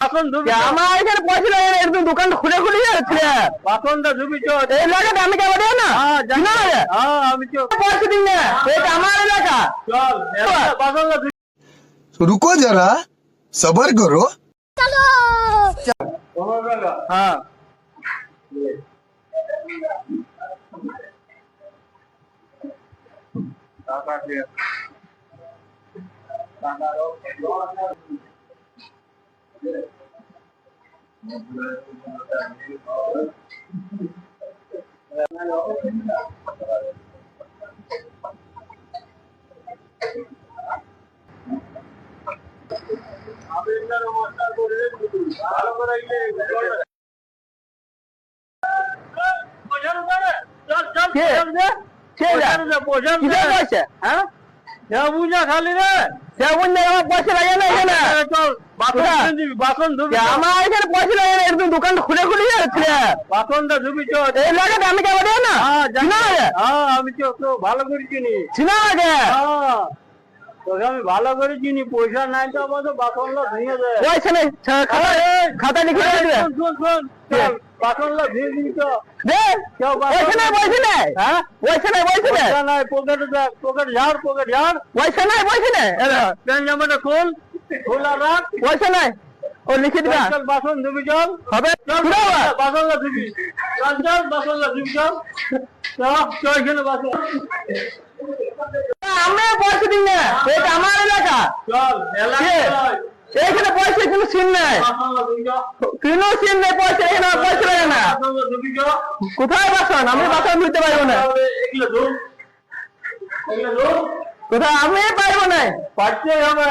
বাসন ধুবি আমার এখানে পয়সা লাগে না, একদম দোকান খুলে খুলে যাচ্ছে। বাসনটা ধুবি এই এলাকাটা আমি কেমন দেয় না আমি পয়সা দিন না, এটা আমার এলাকা। চল বাসনটা ধুবি। रुको जरा सबर करो। 15 টাকা। হ্যাঁ টাকা দিয়ে টাকা ভালো করে খালি রে পয়সা লাগে না এখানে। চল বাসন ধুবি আমার এখানে পয়সা লাগে না, একদম দোকান খুলে খুলে যাচ্ছে। বাসনটা ধুবি চল এই এলাকাটা আমি কেমন দেয় না আমি তো ভালো করে চিনি চিনা আগে তোকে আমি ভালো করে চিনি পয়সা নাই তো আমাদের বাসনটা ভেঙে দেয় পয়সা নেই, খাতা লিখে দেবে। শোন চল বাসনটা ভেঙে দিবি তো দে পয়সা নাই, পয়সা নাই, হ্যাঁ পয়সা নাই, পয়সা নাই, পয়সা নাই পকেটে দেখ পকেট ঝাড় পয়সা নাই, পয়সা নাই, প্যান্ট জামাটা খোলা রাখ পয়সা নাই, ও লিখে দিবা। চল বাসন ধুবি চল হবে বাসনটা ধুবি চল বাসনটা ধুবি চল চল এখানে বাসন আমি পয়সা দিন না, এটা আমার এলাকা। চল এখানে পয়সা কোনো সিন নাই, বাসনটা ধুবি চল কোনো সিন নেই, পয়সা এখানে আমার পয়সা লাগে না। বাসনটা ধুবি চল কোথায় বাসন? আমি বাসন ধুতে পারবো না। এগুলো ধু কোথায়? আমি পারবো না। পাচ্ছে হবে